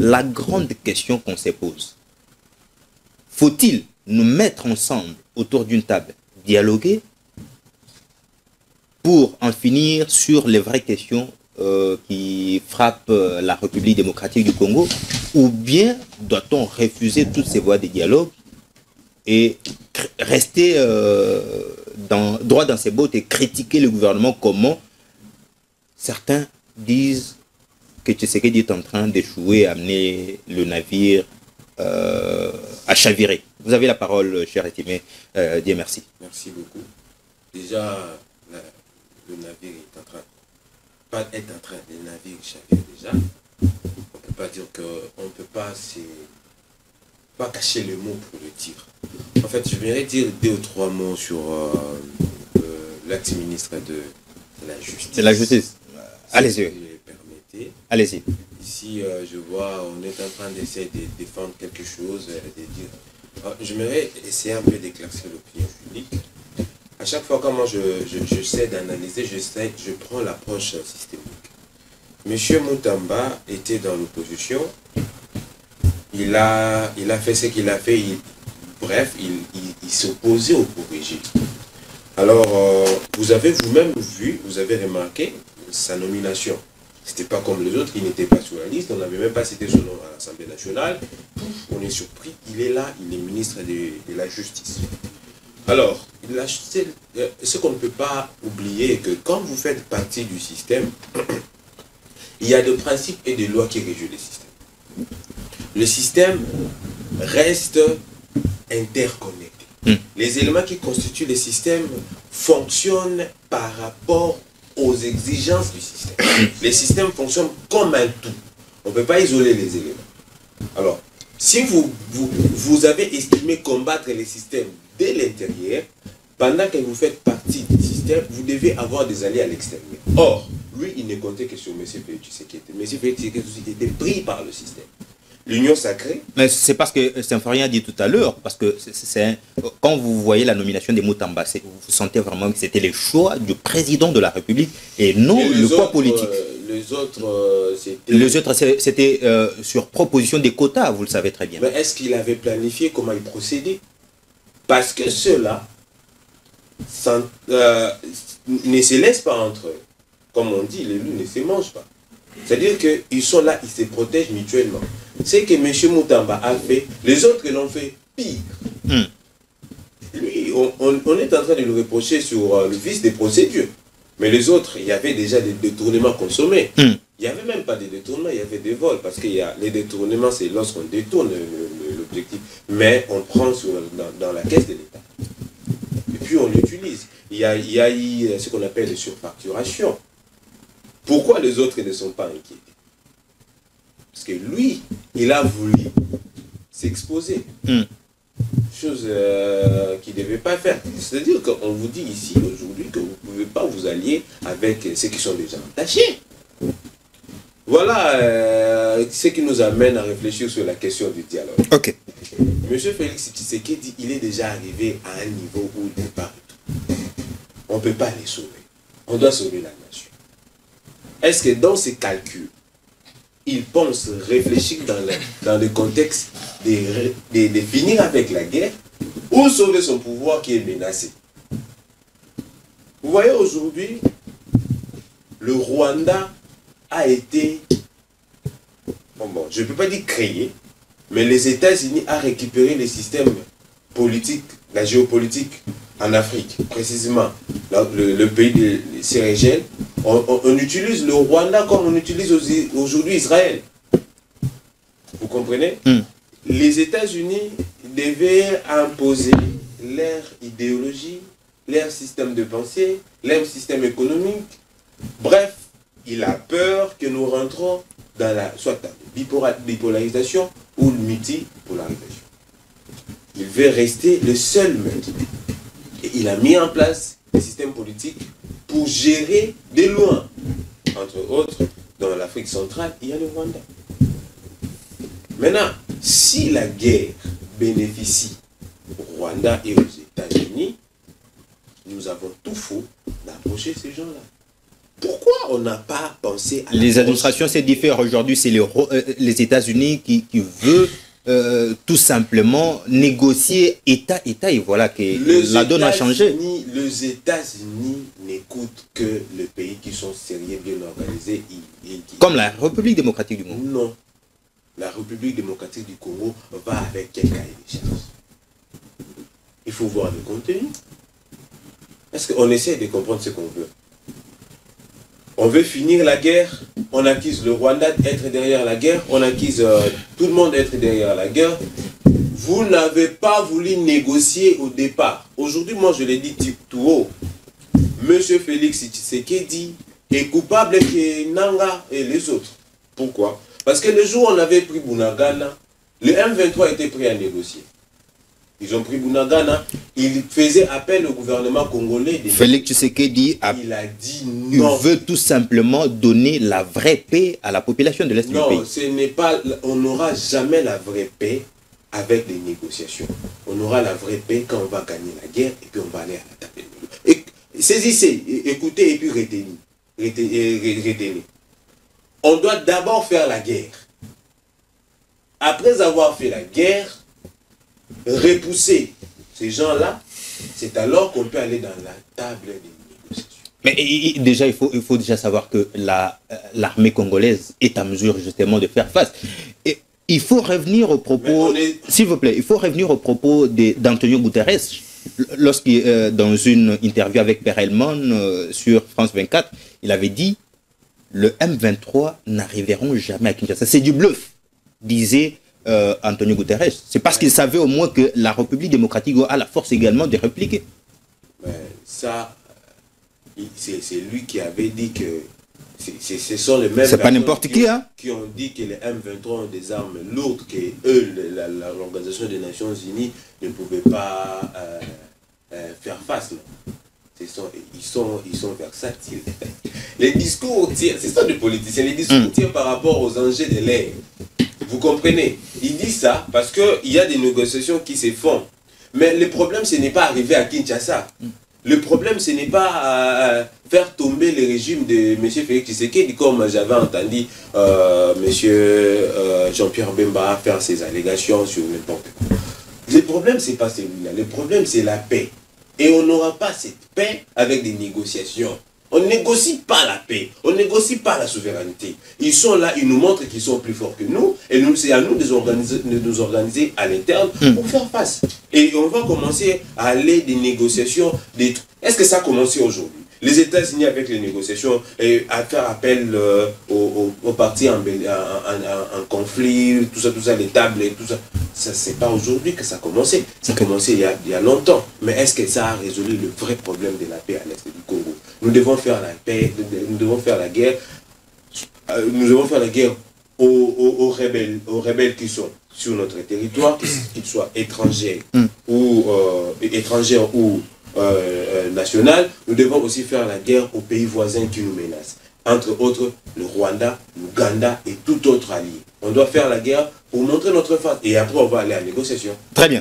la grande question qu'on se pose, faut-il nous mettre ensemble autour d'une table, dialoguer, pour en finir sur les vraies questions qui frappent la République démocratique du Congo, ou bien doit-on refuser toutes ces voies de dialogue et rester droit dans ses bottes et critiquer le gouvernement? Comment certains disent que Tshisekedi est en train d'échouer, amener le navire à chavirer. Vous avez la parole, cher estimé. Dieu merci. Merci beaucoup. Déjà, le navire est en train, le navire chavire déjà. On ne peut pas dire qu'on ne peut pas cacher le mot pour le dire. En fait, je voudrais dire 2 ou 3 mots sur l'ex-ministre de la Justice. C'est la justice. Allez-y. Si vous le permettez. Allez-y. Ici, je vois, on est en train d'essayer de défendre quelque chose, de dire... Je voudrais essayer un peu d'éclaircir l'opinion publique. À chaque fois, quand moi je sais d'analyser, je prends l'approche systémique. Monsieur Moutamba était dans l'opposition. Il a fait ce qu'il a fait. Il s'opposait au régime. Alors, vous avez vous-même vu, vous avez remarqué sa nomination. C'était pas comme les autres, il n'était pas sur la liste, on n'avait même pas cité son nom à l'Assemblée nationale. On est surpris, il est là, il est ministre de la Justice. Alors, ce qu'on ne peut pas oublier, que quand vous faites partie du système, il y a des principes et des lois qui régissent le système. Le système reste interconnecté. Les éléments qui constituent le système fonctionnent par rapport aux exigences du système. Les systèmes fonctionnent comme un tout. On ne peut pas isoler les éléments. Alors, si vous avez estimé combattre les systèmes dès l'intérieur, pendant que vous faites partie du système, vous devez avoir des alliés à l'extérieur. Or, lui, il ne comptait que sur M. Félix Tshisekedi. M. Félix Tshisekedi était pris par le système. L'union sacrée. Mais c'est parce que Symphorien a dit tout à l'heure, parce que quand vous voyez la nomination des Moutamba, vous sentez vraiment que c'était le choix du président de la République et non le poids politique. Les autres, c'était sur proposition des quotas, vous le savez très bien. Mais est-ce qu'il avait planifié comment il procédait? Parce que ceux-là ne se laissent pas entre eux. Comme on dit, les loups ne se mangent pas. C'est-à-dire qu'ils sont là, ils se protègent mutuellement. Ce que M. Moutamba a fait, les autres l'ont fait pire. Lui, on est en train de le reprocher sur le vice des procédures. Mais les autres, il y avait déjà des détournements consommés. Il n'y avait même pas de détournements, il y avait des vols. Parce que les détournements, c'est lorsqu'on détourne l'objectif. Mais on prend dans la caisse de l'État. Et puis on l'utilise. Il y a eu ce qu'on appelle les surfacturations. Pourquoi les autres ne sont pas inquiétés? Parce que lui, il a voulu s'exposer. Chose qu'il ne devait pas faire. C'est-à-dire qu'on vous dit ici, aujourd'hui, que vous ne pouvez pas vous allier avec ceux qui sont déjà attachés. Voilà ce qui nous amène à réfléchir sur la question du dialogue. Ok. Monsieur Félix Tshisekedi, il est déjà arrivé à un niveau où il n'est pas tout. On ne peut pas les sauver. On doit sauver la nation. Est-ce que dans ses calculs, il pense réfléchir dans le contexte de finir avec la guerre ou sauver son pouvoir qui est menacé? Vous voyez, aujourd'hui, le Rwanda a été, bon, je ne peux pas dire créé, mais les États-Unis ont récupéré les systèmes politiques, la géopolitique en Afrique, précisément le pays de Sérégène. On utilise le Rwanda comme on utilise aujourd'hui Israël. Vous comprenez? Les États-Unis devaient imposer leur idéologie, leur système de pensée, leur système économique. Bref, il a peur que nous rentrons dans soit la bipolarisation ou la multipolarisation. Il veut rester le seul maître. Et il a mis en place des systèmes politiques pour gérer de loin. Entre autres, dans l'Afrique centrale, il y a le Rwanda. Maintenant, si la guerre bénéficie au Rwanda et aux États-Unis, nous avons tout faux d'approcher ces gens-là. Pourquoi on n'a pas pensé à les administrations se diffèrent aujourd'hui, c'est les États-Unis qui veulent tout simplement négocier État, et voilà que la donne a changé. Les États-Unis n'écoutent que les pays qui sont sérieux, bien organisés. Comme la République démocratique du Congo. Non. La République démocratique du Congo va avec quel cahier de charges? Il faut voir le contenu. Est-ce qu'on essaie de comprendre ce qu'on veut? On veut finir la guerre, on accuse le Rwanda d'être derrière la guerre, on accuse tout le monde d'être derrière la guerre. Vous n'avez pas voulu négocier au départ. Aujourd'hui, moi je l'ai dit tout haut. Monsieur Félix Tshisekedi est coupable que Nanga et les autres. Pourquoi? Parce que le jour où on avait pris Bunagana, le M23 était prêt à négocier. Ils ont pris Bunagana, ils faisaient appel au gouvernement congolais. Félix Tshisekedi il a dit non. Il veut tout simplement donner la vraie paix à la population de l'Est du pays. Non, ce n'est pas, on n'aura jamais la vraie paix avec des négociations. On aura la vraie paix quand on va gagner la guerre et puis on va aller à la table. Et saisissez, écoutez et puis retenez. On doit d'abord faire la guerre. Après avoir fait la guerre, repousser ces gens-là, c'est alors qu'on peut aller dans la table des négociations. Mais déjà, il faut déjà savoir que l'armée congolaise est à mesure justement de faire face. Et il faut revenir au propos, s'il vous plaît, il faut revenir au propos d'Antonio Guterres, lorsqu'il, dans une interview avec Perelman sur France 24, il avait dit le M23 n'arriveront jamais à Kinshasa. C'est du bluff, disait Antonio Guterres. C'est parce qu'il savait au moins que la République démocratique a la force également de répliquer. Mais ça, c'est lui qui avait dit que ce sont les mêmes. C'est pas n'importe qui, hein, qui ont dit que les M23 ont des armes lourdes, que eux, l'Organisation des Nations Unies, ne pouvait pas faire face. Non. Ils sont versatiles. Les discours tirent, c'est ça de politiciens, les discours tirent par rapport aux enjeux de l'air. Vous comprenez? Il dit ça parce qu'il y a des négociations qui se font. Mais le problème, ce n'est pas arriver à Kinshasa. Le problème, ce n'est pas faire tomber le régime de M. Félix Tshisekedi, comme j'avais entendu M. Jean-Pierre Bemba faire ses allégations sur n'importe quoi. Le problème, ce n'est pas celui-là. Le problème, c'est la paix. Et on n'aura pas cette paix avec des négociations. On ne négocie pas la paix, on ne négocie pas la souveraineté. Ils sont là, ils nous montrent qu'ils sont plus forts que nous, et c'est à nous de nous organiser à l'interne pour faire face. Et on va commencer à aller des négociations. Est-ce que ça a commencé aujourd'hui? Les États-Unis avec les négociations et à faire appel aux partis en conflit, tout ça, les tables et tout ça. Ça, c'est pas aujourd'hui que ça a commencé. Ça a commencé il y a longtemps. Mais est-ce que ça a résolu le vrai problème de la paix à l'est du Congo? Nous devons faire la paix, nous devons faire la guerre. Nous devons faire la guerre aux rebelles qui sont sur notre territoire, qu'ils soient étrangers ou national. Nous devons aussi faire la guerre aux pays voisins qui nous menacent. Entre autres, le Rwanda, l'Ouganda et tout autre allié. On doit faire la guerre pour montrer notre face. Et après, on va aller à la négociation. Très bien.